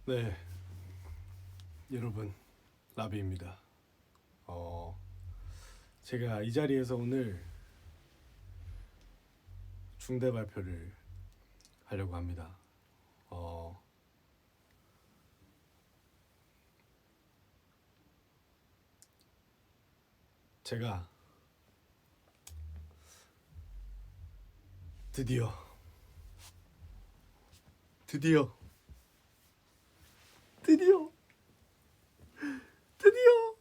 네, 여러분 라비입니다. 제가 이 자리에서 오늘 중대 발표를 하려고 합니다. 어, 제가 드디어 드디어 드디어 드디어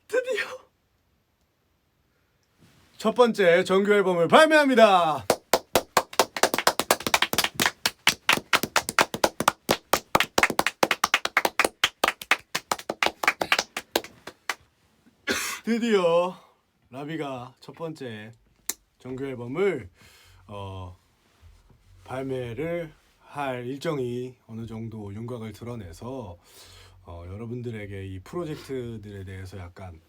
드디어 첫 번째 정규 앨범을 발매합니다. 드디어 라비가 첫 번째 정규 앨범을 발매를 할 일정이 어느 정도 윤곽을 드러내서 여러분들에게 이 프로젝트들에 대해서 약간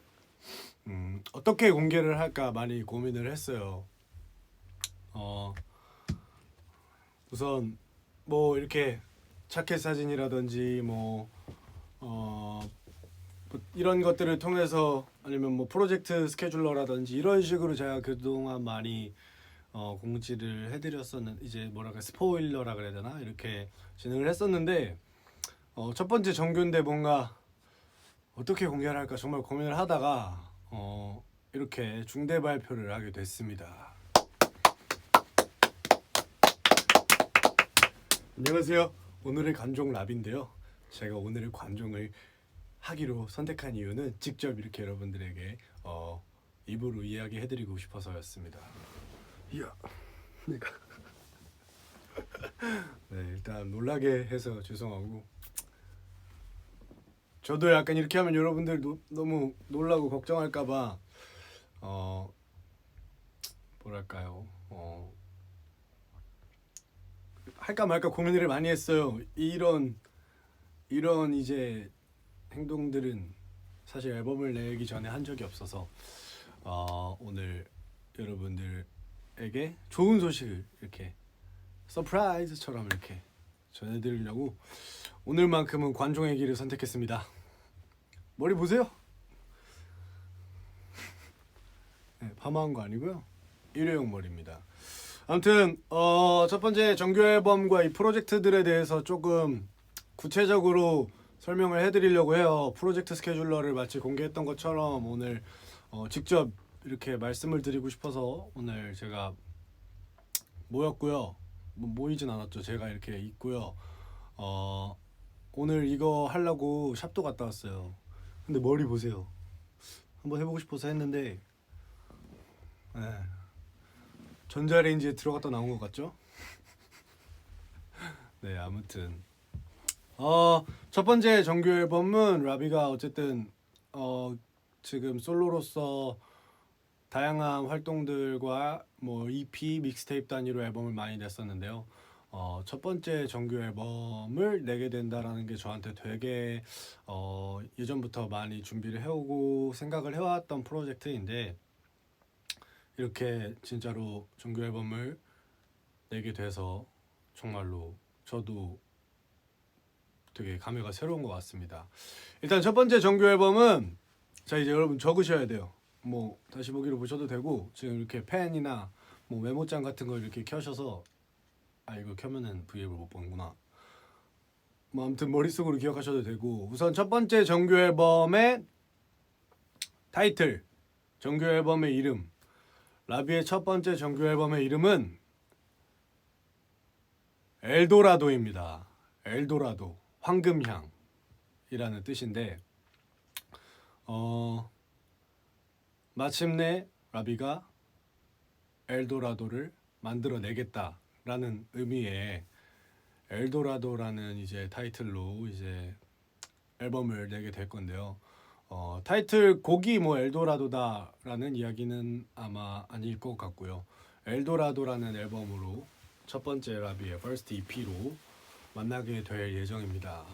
어떻게 공개를 할까 많이 고민을 했어요. 우선 뭐 이렇게 자켓 사진이라든지 뭐 이런 것들을 통해서 아니면 뭐 프로젝트 스케줄러라든지 이런 식으로 제가 그동안 많이 공지를 해드렸었는 이제 뭐랄까 스포일러라 그래야 되나 이렇게 진행을 했었는데 첫 번째 정규인데 뭔가 어떻게 공개를 할까 정말 고민을 하다가 이렇게 중대 발표를 하게 됐습니다. 안녕하세요. 오늘의 관종 라비인데요. 제가 오늘의 관종을 하기로 선택한 이유는 직접 이렇게 여러분들에게 입으로 이야기해드리고 싶어서였습니다. 이야, 내가 네, 일단 놀라게 해서 죄송하고 저도 약간 이렇게 하면 여러분들 너무 놀라고 걱정할까봐 뭐랄까요 할까 말까 고민을 많이 했어요. 이런 이제 행동들은 사실 앨범을 내기 전에 한 적이 없어서 오늘 여러분들에게 좋은 소식을 이렇게 서프라이즈처럼 이렇게 전해드리려고 오늘만큼은 관종의 길을 선택했습니다. 머리 보세요. 네, 파마한 거 아니고요. 일회용 머리입니다. 아무튼 첫 번째 정규 앨범과 이 프로젝트들에 대해서 조금 구체적으로 설명을 해드리려고 해요. 프로젝트 스케줄러를 마치 공개했던 것처럼 오늘 직접 이렇게 말씀을 드리고 싶어서 오늘 제가 모였고요. 뭐 모이진 않았죠. 제가 이렇게 있고요. 오늘 이거 하려고 샵도 갔다 왔어요. 근데 머리 보세요. 한번 해보고 싶어서 했는데 네, 전자레인지에 들어갔다 나온 것 같죠? 네, 아무튼 첫 번째 정규 앨범은 라비가 어쨌든 지금 솔로로서 다양한 활동들과 뭐 EP, 믹스테이프 단위로 앨범을 많이 냈었는데요. 첫 번째 정규 앨범을 내게 된다라는 게 저한테 되게 예전부터 많이 준비를 해오고 생각을 해왔던 프로젝트인데 이렇게 진짜로 정규 앨범을 내게 돼서 정말로 저도 되게 감회가 새로운 것 같습니다. 일단 첫 번째 정규 앨범은 자 이제 여러분 적으셔야 돼요. 뭐 다시 보기로 보셔도 되고 지금 이렇게 펜이나 뭐 메모장 같은 걸 이렇게 켜셔서 이거 켜면은 V앱을 못 보는구나. 뭐 아무튼 머릿속으로 기억하셔도 되고 우선 첫 번째 정규 앨범의 타이틀, 정규 앨범의 이름, 라비의 첫 번째 정규 앨범의 이름은 엘도라도입니다. 엘도라도, 황금향이라는 뜻인데 마침내 라비가 엘도라도를 만들어내겠다라는 의미의 엘도라도라는 이제 타이틀로 이제 앨범을 내게 될 건데요. 타이틀 곡이 뭐 엘도라도다라는 이야기는 아마 아닐 것 같고요. 엘도라도라는 앨범으로 첫 번째 라비의 퍼스트 EP로 만나게 될 예정입니다.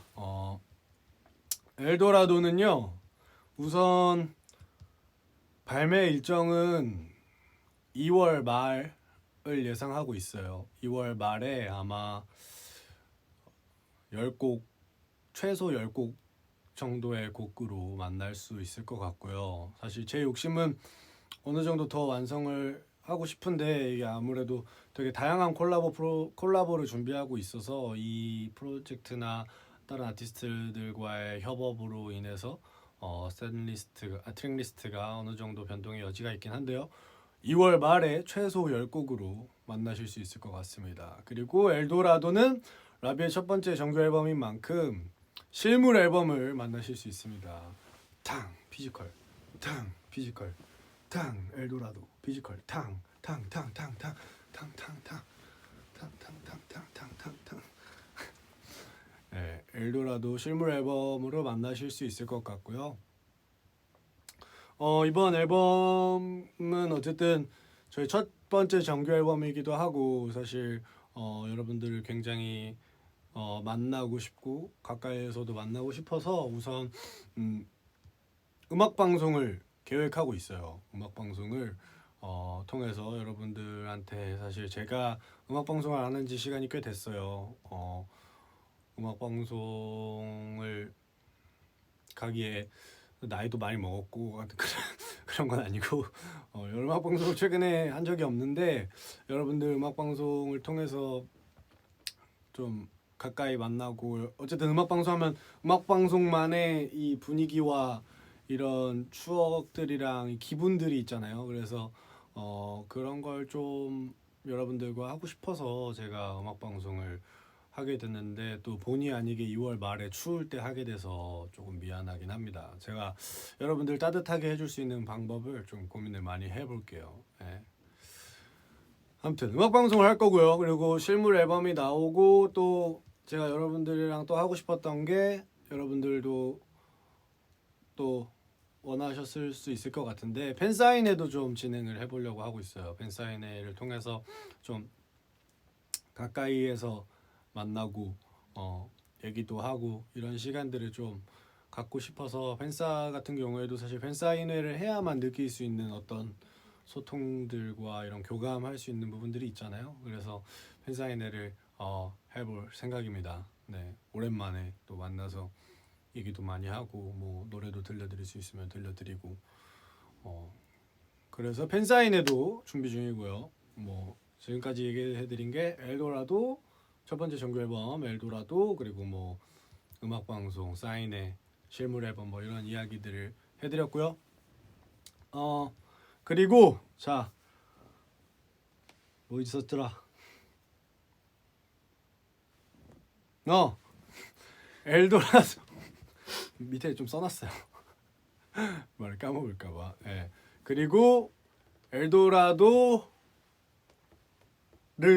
엘도라도는요. 우선 발매 일정은 2월 말을 예상하고 있어요. 2월 말에 아마 10곡 최소 10곡 정도의 곡으로 만날 수 있을 것 같고요. 사실 제 욕심은 어느 정도 더 완성을 하고 싶은데 이게 아무래도 되게 다양한 콜라보를 준비하고 있어서 이 프로젝트나 다른 아티스트들과의 협업으로 인해서 트랙 리스트가 어느 정도 변동의 여지가 있긴 한데요. 2월 말에 최소 10곡으로 만나실 수 있을 것 같습니다. 그리고 엘도라도는 라비의 첫 번째 정규 앨범인 만큼 실물 앨범을 만나실 수 있습니다. 탕 피지컬, 탕 피지컬, 탕 엘도라도 피지컬, 탕탕탕탕탕탕탕탕탕탕탕탕탕탕탕. 네, 엘도라도 실물 앨범으로 만나실 수 있을 것 같고요. 이번 앨범은 어쨌든 저희 첫 번째 정규 앨범이기도 하고 사실 여러분들을 굉장히 만나고 싶고 가까이에서도 만나고 싶어서 우선 음악 방송을 계획하고 있어요. 음악 방송을 통해서 여러분들한테 사실 제가 음악 방송을 안 한 지 시간이 꽤 됐어요. 음악 방송을 가기에 나이도 많이 먹었고 그런 건 아니고 음악 방송을 최근에 한 적이 없는데 여러분들 음악 방송을 통해서 좀 가까이 만나고 어쨌든 음악 방송하면 음악 방송만의 이 분위기와 이런 추억들이랑 기분들이 있잖아요. 그래서 그런 걸 좀 여러분들과 하고 싶어서 제가 음악 방송을 하게 됐는데 또 본의 아니게 2월 말에 추울 때 하게 돼서 조금 미안하긴 합니다. 제가 여러분들 따뜻하게 해줄 수 있는 방법을 좀 고민을 많이 해볼게요. 네. 아무튼 음악 방송을 할 거고요. 그리고 실물 앨범이 나오고 또 제가 여러분들이랑 또 하고 싶었던 게 여러분들도 또 원하셨을 수 있을 것 같은데 팬사인회도 좀 진행을 해보려고 하고 있어요. 팬사인회를 통해서 좀 가까이에서 만나고 얘기도 하고 이런 시간들을 좀 갖고 싶어서 팬사 같은 경우에도 사실 팬사인회를 해야만 느낄 수 있는 어떤 소통들과 이런 교감할 수 있는 부분들이 있잖아요. 그래서 팬사인회를 해볼 생각입니다. 네, 오랜만에 또 만나서 얘기도 많이 하고 뭐 노래도 들려드릴 수 있으면 들려드리고 그래서 팬사인회도 준비 중이고요. 뭐 지금까지 얘기해드린 게 엘도라도 첫 번째 정규 앨범 엘도라도 그리고 뭐 음악 방송 사인회 실물 앨범 뭐 이런 이야기들을 해드렸고요. 그리고 자 뭐 있었더라? 엘도라도 밑에 좀 써놨어요. 말을 까먹을까봐. 네. 그리고 엘도라도를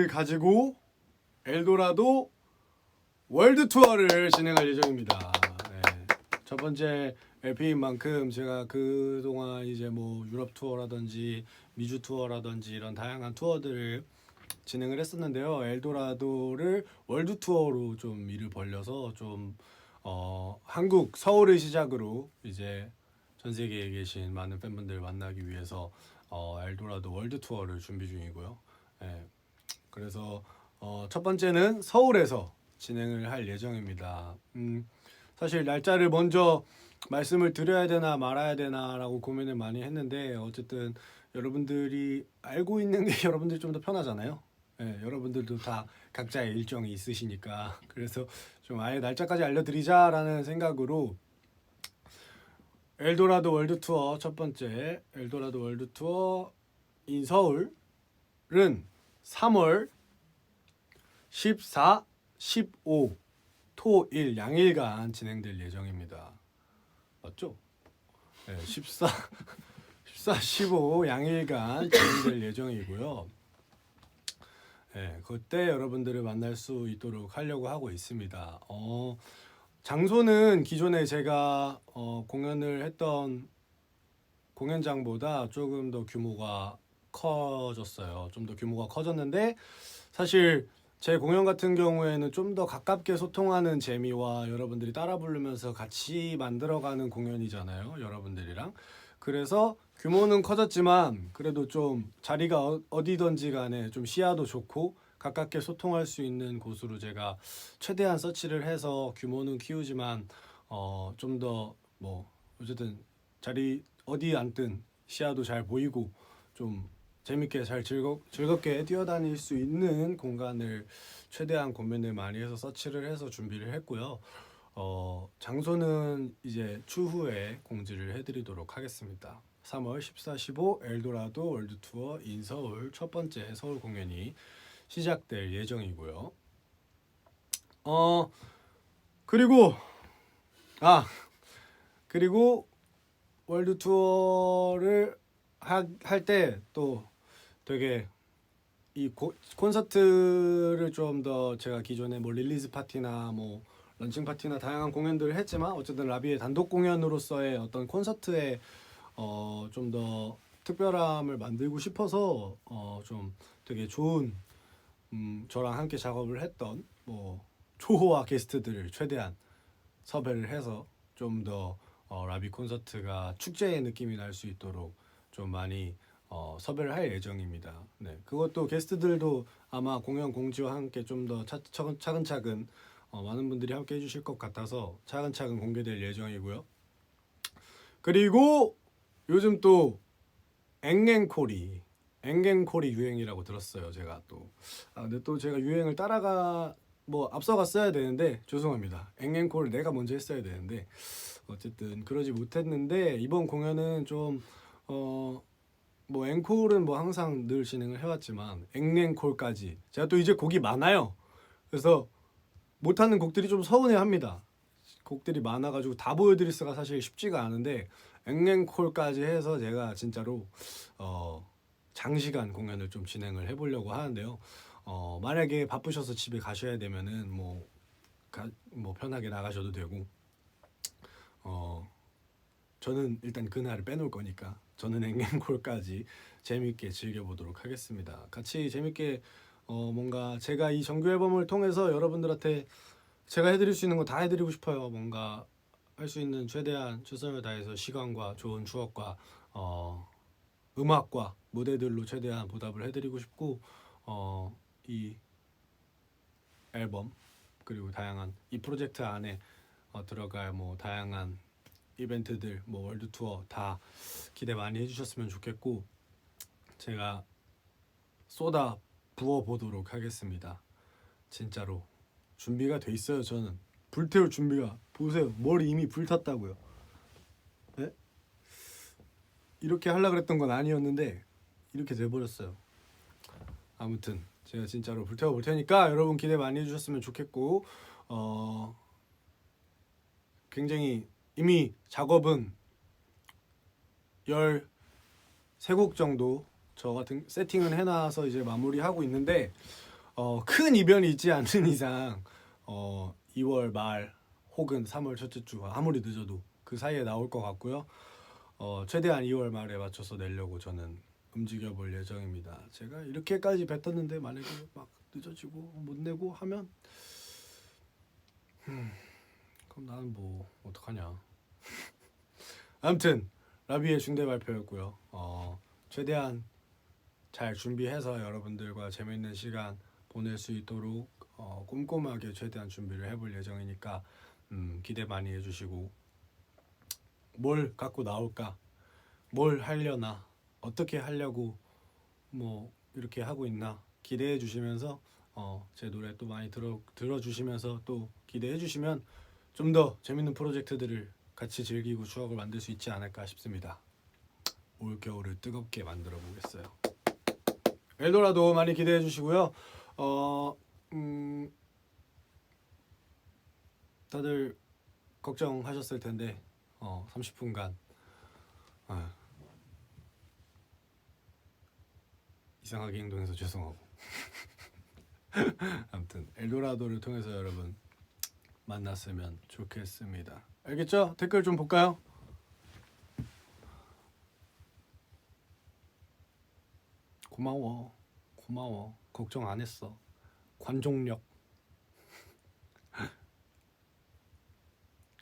가지고 엘도라도 월드 투어를 진행할 예정입니다. 네. 첫 번째 LP인 만큼 제가 그동안 이제 뭐 유럽 투어라든지 미주 투어라든지 이런 다양한 투어들을 진행을 했었는데요. 엘도라도를 월드 투어로 좀 일을 벌려서 좀 한국 서울을 시작으로 이제 전 세계에 계신 많은 팬분들 만나기 위해서 엘도라도 월드 투어를 준비 중이고요. 네. 그래서 첫 번째는 서울에서 진행을 할 예정입니다. 사실 날짜를 먼저 말씀을 드려야 되나 말아야 되나라고 고민을 많이 했는데 어쨌든 여러분들이 알고 있는 게 여러분들이 좀 더 편하잖아요. 네, 여러분들도 다 각자의 일정이 있으시니까 그래서 좀 아예 날짜까지 알려드리자라는 생각으로 엘도라도 월드 투어 첫 번째 엘도라도 월드 투어 인 서울은 3월 14, 15, 토, 일 양일간 진행될 예정입니다. 맞죠? 네, 14, 15 양일간 진행될 예정이고요. 네, 그때 여러분들을 만날 수 있도록 하려고 하고 있습니다. 장소는 기존에 제가 공연을 했던 공연장보다 조금 더 규모가 커졌어요. 좀 더 규모가 커졌는데 사실 제 공연 같은 경우에는 좀 더 가깝게 소통하는 재미와 여러분들이 따라 부르면서 같이 만들어가는 공연이잖아요. 여러분들이랑. 그래서 규모는 커졌지만 그래도 좀 자리가 어디든지 간에 좀 시야도 좋고 가깝게 소통할 수 있는 곳으로 제가 최대한 서치를 해서 규모는 키우지만 좀 더 뭐 어쨌든 자리 어디 앉든 시야도 잘 보이고 좀 재밌게 잘 즐겁게 뛰어다닐 수 있는 공간을 최대한 고민을 많이 해서 서치를 해서 준비를 했고요. 장소는 이제 추후에 공지를 해드리도록 하겠습니다. 3월 14, 15 엘도라도 월드 투어 인 서울 첫 번째 서울 공연이 시작될 예정이고요. 그리고 그리고 월드 투어를 할 때 또 되게 이 콘서트를 좀 더 제가 기존에 뭐 릴리즈 파티나 뭐 런칭 파티나 다양한 공연들을 했지만 어쨌든 라비의 단독 공연으로서의 어떤 콘서트에 좀 더 특별함을 만들고 싶어서 좀 되게 좋은 저랑 함께 작업을 했던 뭐 초호화 게스트들을 최대한 섭외를 해서 좀 더 라비 콘서트가 축제의 느낌이 날 수 있도록 좀 많이 섭외를 할 예정입니다. 네, 그것도 게스트들도 아마 공연 공지와 함께 좀 더 차근차근 많은 분들이 함께 해주실 것 같아서 차근차근 공개될 예정이고요. 그리고 요즘 또 앵앵콜이 유행이라고 들었어요. 제가 또 근데 또 제가 유행을 따라가 뭐 앞서갔어야 되는데 죄송합니다. 앵앵콜 내가 먼저 했어야 되는데 어쨌든 그러지 못했는데 이번 공연은 좀 뭐 앵콜은 뭐 항상 늘 진행을 해왔지만 앵앵콜까지 제가 또 이제 곡이 많아요. 그래서 못하는 곡들이 좀 서운해합니다. 곡들이 많아가지고 다 보여드릴 수가 사실 쉽지가 않은데 앵앵콜까지 해서 제가 진짜로 장시간 공연을 좀 진행을 해보려고 하는데요. 만약에 바쁘셔서 집에 가셔야 되면은 뭐 편하게 나가셔도 되고 저는 일단 그날을 빼놓을 거니까 저는 앵앵콜까지 재밌게 즐겨보도록 하겠습니다. 같이 재밌게 뭔가 제가 이 정규 앨범을 통해서 여러분들한테 제가 해드릴 수 있는 거 다 해드리고 싶어요. 뭔가 할 수 있는 최대한 최선을 다해서 시간과 좋은 추억과 음악과 무대들로 최대한 보답을 해드리고 싶고 이 앨범 그리고 다양한 이 프로젝트 안에 들어갈 뭐 다양한 이벤트들 뭐 월드 투어 다 기대 많이 해주셨으면 좋겠고 제가 쏟아 부어 보도록 하겠습니다. 진짜로 준비가 돼 있어요. 저는 불태울 준비가 보세요. 머리 이미 불탔다고요. 네? 이렇게 하려고 그랬던 건 아니었는데 이렇게 돼버렸어요. 아무튼 제가 진짜로 불태워 볼 테니까 여러분 기대 많이 해주셨으면 좋겠고 굉장히 이미 작업은 13곡 정도 저 같은 세팅은 해놔서 이제 마무리하고 있는데 큰 이변이 있지 않는 이상 2월 말 혹은 3월 첫째 주 아무리 늦어도 그 사이에 나올 것 같고요. 최대한 2월 말에 맞춰서 내려고 저는 움직여 볼 예정입니다. 제가 이렇게까지 뱉었는데 만약에 막 늦어지고 못 내고 하면 그럼 나는 뭐 어떡하냐. 아무튼 라비의 중대 발표였고요. 최대한 잘 준비해서 여러분들과 재밌는 시간 보낼 수 있도록 꼼꼼하게 최대한 준비를 해볼 예정이니까 기대 많이 해주시고 뭘 갖고 나올까 뭘 하려나 어떻게 하려고 뭐 이렇게 하고 있나 기대해 주시면서 제 노래 또 많이 들어주시면서 또 기대해 주시면 좀 더 재밌는 프로젝트들을 같이 즐기고 추억을 만들 수 있지 않을까 싶습니다. 올 겨울을 뜨겁게 만들어 보겠어요. 엘도라도 많이 기대해 주시고요. 다들 걱정하셨을 텐데 30분간 이상하게 행동해서 죄송하고 아무튼 엘도라도를 통해서 여러분 만났으면 좋겠습니다. 알겠죠? 댓글 좀 볼까요? 고마워 걱정 안 했어. 관종력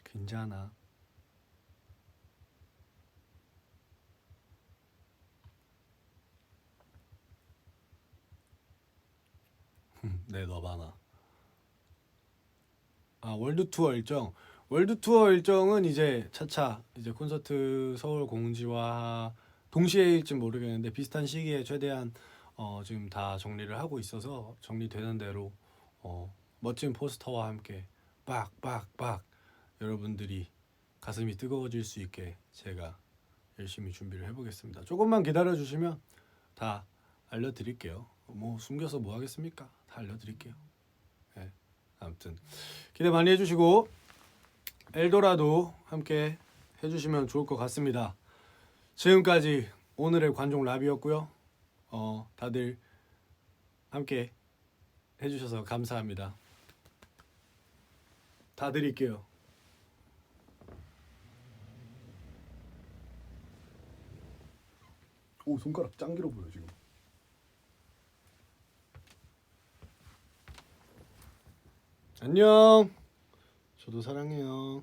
괜찮아. 월드 투어 일정. 월드 투어 일정은 이제 차차 이제 콘서트 서울 공지와 동시에일지 모르겠는데 비슷한 시기에 최대한 지금 다 정리를 하고 있어서 정리되는 대로 멋진 포스터와 함께 빡빡빡 여러분들이 가슴이 뜨거워질 수 있게 제가 열심히 준비를 해보겠습니다. 조금만 기다려 주시면 다 알려드릴게요. 뭐 숨겨서 뭐 하겠습니까? 다 알려드릴게요. 네, 아무튼 기대 많이 해주시고 엘도라도 함께 해주시면 좋을 것 같습니다. 지금까지 오늘의 관종 라비였고요. 다들 함께 해주셔서 감사합니다. 다 드릴게요. 오, 손가락 짱 길어 보여 지금. 안녕. 저도 사랑해요.